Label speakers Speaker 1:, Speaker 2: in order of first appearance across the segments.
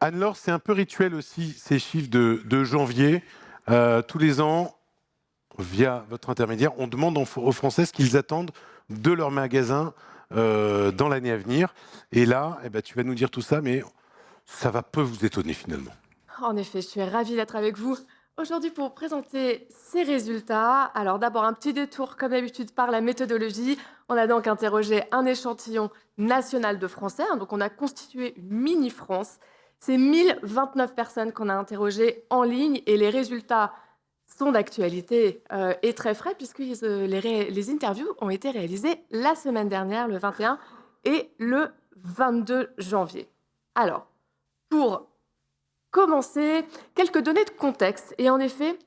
Speaker 1: Anne-Laure, c'est un peu rituel aussi, ces chiffres de janvier. Tous les ans, via votre intermédiaire, on demande aux Français ce qu'ils attendent de leur magasin dans l'année à venir. Et là, eh ben, tu vas nous dire tout ça, mais ça va peu vous étonner finalement.
Speaker 2: En effet, je suis ravie d'être avec vous aujourd'hui pour vous présenter ces résultats. Alors d'abord, un petit détour, comme d'habitude, par la méthodologie. On a donc interrogé un échantillon national de Français, donc on a constitué une mini-France. C'est 1029 personnes qu'on a interrogées en ligne et les résultats sont d'actualité et très frais puisque les interviews ont été réalisées la semaine dernière, le 21 et le 22 janvier. Alors, pour commencer, quelques données de contexte. Et en effet,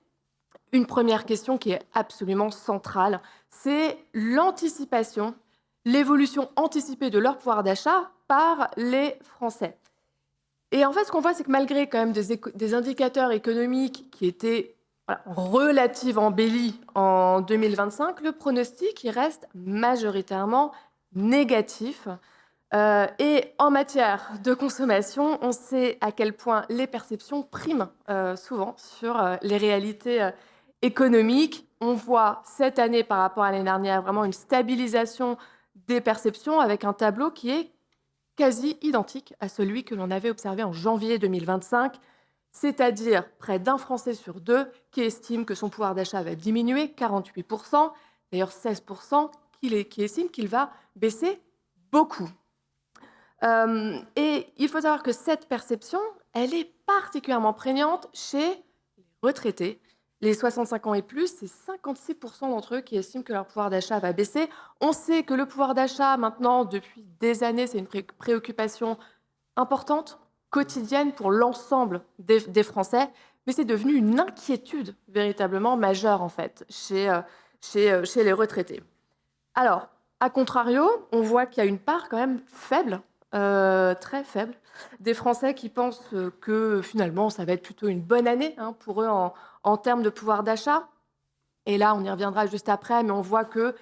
Speaker 2: une première question qui est absolument centrale, c'est l'anticipation, l'évolution anticipée de leur pouvoir d'achat par les Français. Et en fait, ce qu'on voit, c'est que malgré quand même des indicateurs économiques qui étaient en relative embellie en 2025, le pronostic il reste majoritairement négatif. Et en matière de consommation, on sait à quel point les perceptions priment souvent sur les réalités économiques. On voit cette année par rapport à l'année dernière vraiment une stabilisation des perceptions avec un tableau qui est quasi identique à celui que l'on avait observé en janvier 2025, c'est-à-dire près d'un Français sur deux qui estime que son pouvoir d'achat va diminuer, 48%, d'ailleurs 16% qui estiment qu'il va baisser beaucoup. Et il faut savoir que cette perception, elle est particulièrement prégnante chez les retraités. Les 65 ans et plus, c'est 56% d'entre eux qui estiment que leur pouvoir d'achat va baisser. On sait que le pouvoir d'achat, maintenant, depuis des années, c'est une préoccupation importante, quotidienne pour l'ensemble des Français, mais c'est devenu une inquiétude véritablement majeure, en fait, chez les retraités. Alors, à contrario, on voit qu'il y a une part quand même faible, très faible, des Français qui pensent que finalement ça va être plutôt une bonne année pour eux en termes de pouvoir d'achat. Et là, on y reviendra juste après, mais on voit que,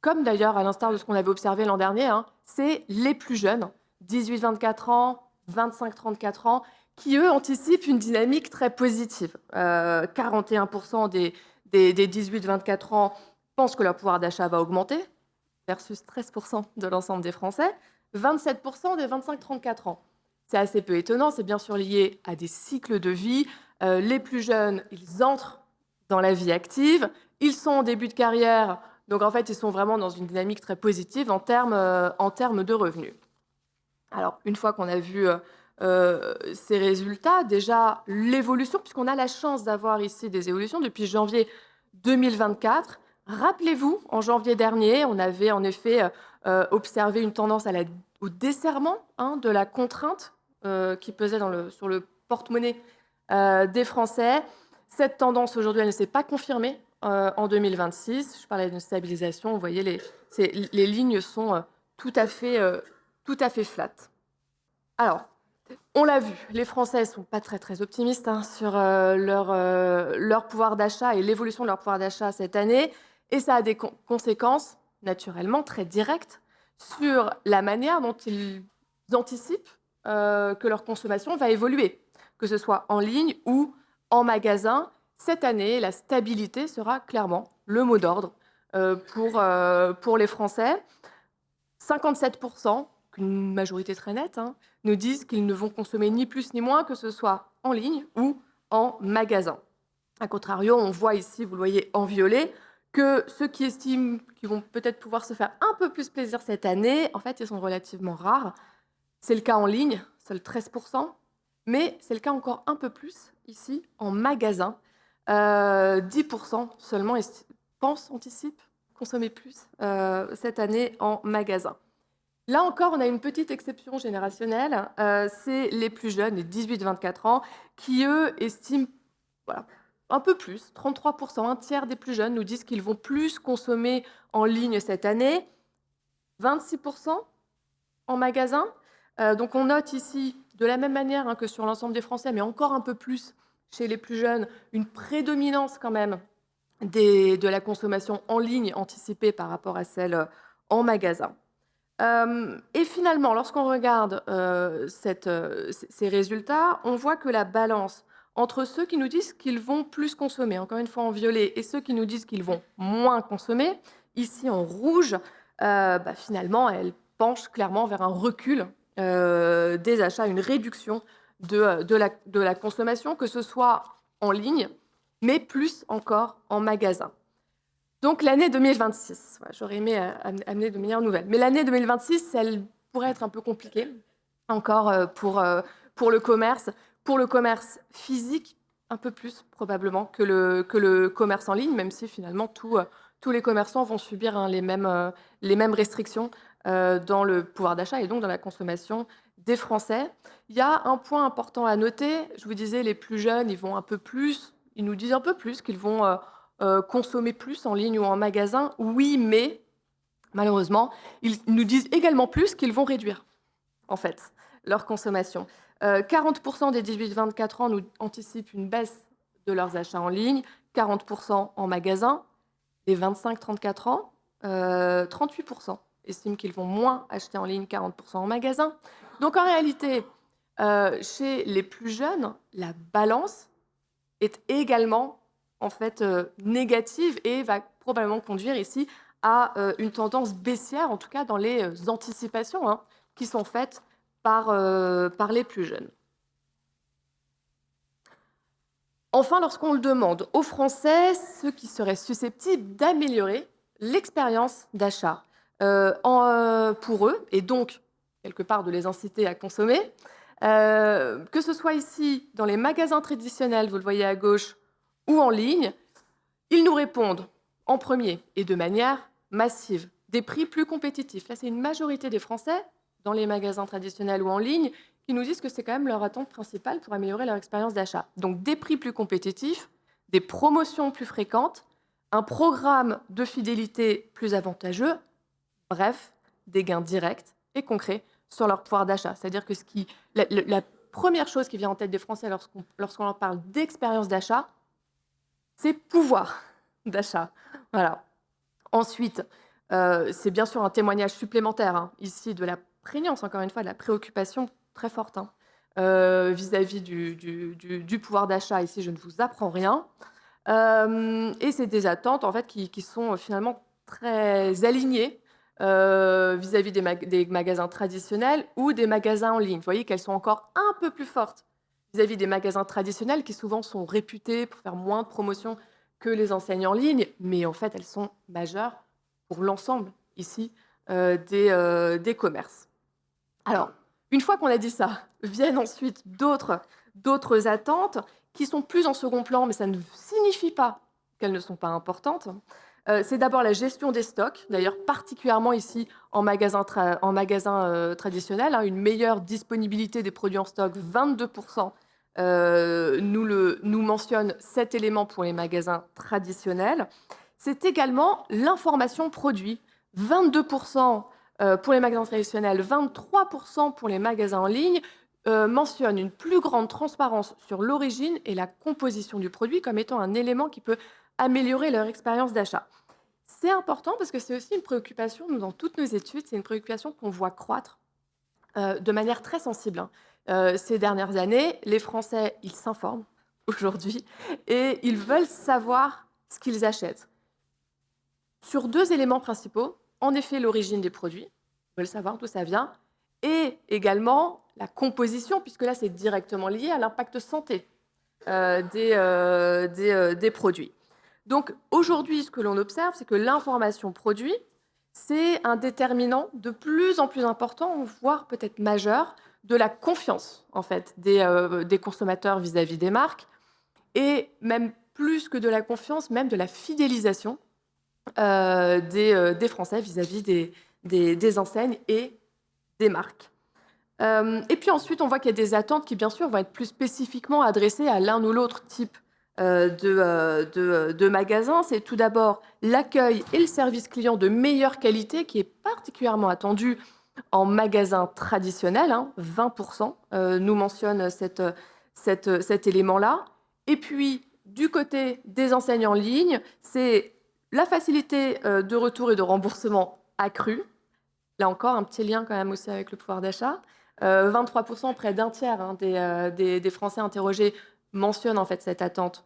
Speaker 2: comme d'ailleurs à l'instar de ce qu'on avait observé l'an dernier, c'est les plus jeunes, 18-24 ans, 25-34 ans, qui eux anticipent une dynamique très positive. 41% des 18-24 ans pensent que leur pouvoir d'achat va augmenter, versus 13% de l'ensemble des Français, 27% des 25-34 ans. C'est assez peu étonnant, c'est bien sûr lié à des cycles de vie. Les plus jeunes, ils entrent dans la vie active, ils sont en début de carrière, donc en fait, ils sont vraiment dans une dynamique très positive en termes de revenus. Alors, une fois qu'on a vu ces résultats, déjà l'évolution, puisqu'on a la chance d'avoir ici des évolutions depuis janvier 2024. Rappelez-vous, en janvier dernier, on avait en effet observé une tendance au desserrement de la contrainte qui pesait sur le porte-monnaie des Français. Cette tendance, aujourd'hui, elle ne s'est pas confirmée en 2026. Je parlais d'une stabilisation. Vous voyez, les lignes sont tout à fait flattes. Alors, on l'a vu, les Français ne sont pas très, très optimistes sur leur pouvoir d'achat et l'évolution de leur pouvoir d'achat cette année. Et ça a des conséquences, naturellement, très directes sur la manière dont ils anticipent que leur consommation va évoluer, que ce soit en ligne ou en magasin. Cette année, la stabilité sera clairement le mot d'ordre pour les Français. 57%, une majorité très nette, nous disent qu'ils ne vont consommer ni plus ni moins, que ce soit en ligne ou en magasin. A contrario, on voit ici, vous le voyez en violet, que ceux qui estiment qu'ils vont peut-être pouvoir se faire un peu plus plaisir cette année, en fait, ils sont relativement rares. C'est le cas en ligne, seuls 13%, mais c'est le cas encore un peu plus ici en magasin. 10% seulement pensent, anticipent consommer plus cette année en magasin. Là encore, on a une petite exception générationnelle, c'est les plus jeunes, les 18-24 ans, qui eux estiment un peu plus, 33%, un tiers des plus jeunes nous disent qu'ils vont plus consommer en ligne cette année, 26% en magasin. Donc on note ici, de la même manière que sur l'ensemble des Français, mais encore un peu plus chez les plus jeunes, une prédominance quand même de la consommation en ligne anticipée par rapport à celle en magasin. Et finalement, lorsqu'on regarde ces résultats, on voit que la balance entre ceux qui nous disent qu'ils vont plus consommer, encore une fois en violet, et ceux qui nous disent qu'ils vont moins consommer, ici en rouge, finalement, elle penche clairement vers un recul des achats, une réduction de la consommation, que ce soit en ligne, mais plus encore en magasin. Donc l'année 2026, j'aurais aimé amener de meilleures nouvelles. Mais l'année 2026, elle pourrait être un peu compliquée encore pour le commerce. Pour le commerce physique, un peu plus probablement que le commerce en ligne, même si finalement tous les commerçants vont subir les mêmes restrictions dans le pouvoir d'achat et donc dans la consommation des Français. Il y a un point important à noter. Je vous disais, les plus jeunes, ils nous disent un peu plus qu'ils vont consommer plus en ligne ou en magasin. Oui, mais malheureusement, ils nous disent également plus qu'ils vont réduire, en fait, leur consommation. 40% des 18-24 ans nous anticipent une baisse de leurs achats en ligne, 40% en magasin. Les 25-34 ans, 38% estiment qu'ils vont moins acheter en ligne, 40% en magasin. Donc en réalité, chez les plus jeunes, la balance est également en fait négative et va probablement conduire ici à une tendance baissière, en tout cas dans les anticipations qui sont faites par les plus jeunes. Enfin, lorsqu'on le demande aux Français, ceux qui seraient susceptibles d'améliorer l'expérience d'achat pour eux, et donc quelque part de les inciter à consommer, que ce soit ici dans les magasins traditionnels, vous le voyez à gauche, ou en ligne, ils nous répondent en premier et de manière massive des prix plus compétitifs. Là, c'est une majorité des Français dans les magasins traditionnels ou en ligne qui nous disent que c'est quand même leur attente principale pour améliorer leur expérience d'achat. Donc des prix plus compétitifs, des promotions plus fréquentes, un programme de fidélité plus avantageux, bref, des gains directs et concrets sur leur pouvoir d'achat. C'est-à-dire que la première chose qui vient en tête des Français lorsqu'on leur parle d'expérience d'achat, c'est pouvoir d'achat. Voilà. Ensuite, c'est bien sûr un témoignage supplémentaire, ici, de la prégnance, encore une fois, de la préoccupation très forte vis-à-vis du pouvoir d'achat. Ici, je ne vous apprends rien. Et c'est des attentes, en fait, qui sont finalement très alignées vis-à-vis des magasins traditionnels ou des magasins en ligne. Vous voyez qu'elles sont encore un peu plus fortes vis-à-vis des magasins traditionnels qui souvent sont réputés pour faire moins de promotions que les enseignes en ligne, mais en fait, elles sont majeures pour l'ensemble, ici, des commerces. Alors, une fois qu'on a dit ça, viennent ensuite d'autres attentes qui sont plus en second plan, mais ça ne signifie pas qu'elles ne sont pas importantes. C'est d'abord la gestion des stocks, d'ailleurs particulièrement ici en magasin traditionnel, une meilleure disponibilité des produits en stock, 22% nous mentionne cet élément pour les magasins traditionnels. C'est également l'information produit, 22% pour les magasins traditionnels, 23% pour les magasins en ligne, mentionnent une plus grande transparence sur l'origine et la composition du produit comme étant un élément qui peut améliorer leur expérience d'achat. C'est important parce que c'est aussi une préoccupation, nous, dans toutes nos études, c'est une préoccupation qu'on voit croître de manière très sensible. Ces dernières années, les Français, ils s'informent aujourd'hui et ils veulent savoir ce qu'ils achètent. Sur deux éléments principaux, en effet, l'origine des produits, ils veulent savoir d'où ça vient, et également la composition, puisque là, c'est directement lié à l'impact santé des produits. Donc aujourd'hui, ce que l'on observe, c'est que l'information produit, c'est un déterminant de plus en plus important, voire peut-être majeur, de la confiance en fait des consommateurs vis-à-vis des marques, et même plus que de la confiance, même de la fidélisation des Français vis-à-vis des enseignes et des marques. Et puis ensuite, on voit qu'il y a des attentes qui, bien sûr, vont être plus spécifiquement adressées à l'un ou l'autre type de magasins. C'est tout d'abord l'accueil et le service client de meilleure qualité qui est particulièrement attendu en magasin traditionnel. 20% nous mentionne cet élément-là. Et puis, du côté des enseignes en ligne, c'est la facilité de retour et de remboursement accrue, Là encore, un petit lien quand même aussi avec le pouvoir d'achat. 23%, près d'un tiers des Français interrogés mentionnent en fait cette attente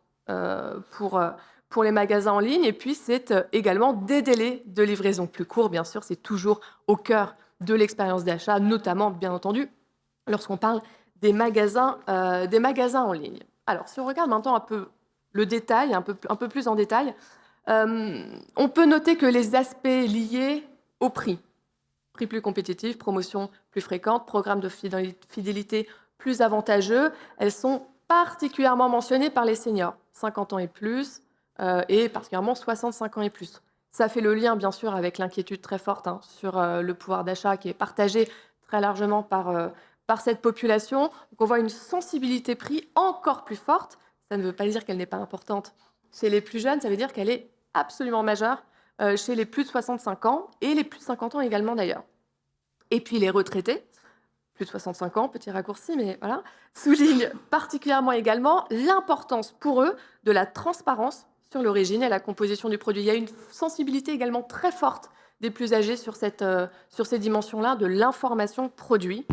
Speaker 2: pour les magasins en ligne. Et puis, c'est également des délais de livraison plus courts. Bien sûr, c'est toujours au cœur de l'expérience d'achat, notamment, bien entendu, lorsqu'on parle des magasins en ligne. Alors, si on regarde maintenant un peu le détail, un peu plus en détail, on peut noter que les aspects liés au prix plus compétitif, promotion plus fréquente, programme de fidélité plus avantageux, elles sont particulièrement mentionnées par les seniors, 50 ans et plus, et particulièrement 65 ans et plus. Ça fait le lien, bien sûr, avec l'inquiétude très forte sur le pouvoir d'achat qui est partagé très largement par cette population. Donc on voit une sensibilité prix encore plus forte. Ça ne veut pas dire qu'elle n'est pas importante chez les plus jeunes, ça veut dire qu'elle est absolument majeure chez les plus de 65 ans et les plus de 50 ans également d'ailleurs. Et puis les retraités, plus de 65 ans, petit raccourci, mais voilà, soulignent particulièrement également l'importance pour eux de la transparence sur l'origine et la composition du produit. Il y a une sensibilité également très forte des plus âgés sur ces dimensions-là de l'information produit.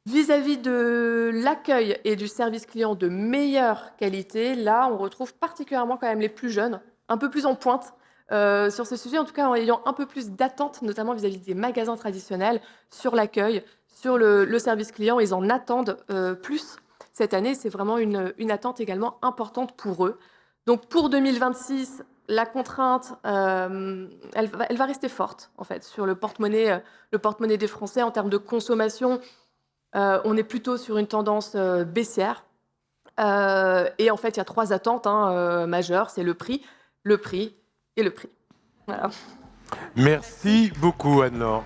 Speaker 2: Vis-à-vis de l'accueil et du service client de meilleure qualité, là, on retrouve particulièrement quand même les plus jeunes, un peu plus en pointe sur ce sujet, en tout cas en ayant un peu plus d'attentes, notamment vis-à-vis des magasins traditionnels, sur l'accueil, sur le service client. Ils en attendent plus cette année. C'est vraiment une attente également importante pour eux. Donc pour 2026, la contrainte, elle va rester forte, en fait, sur le porte-monnaie des Français en termes de consommation. On est plutôt sur une tendance baissière. Et en fait, il y a 3 attentes majeures, c'est le prix et le prix. Voilà.
Speaker 1: Merci beaucoup, Anne-Laure.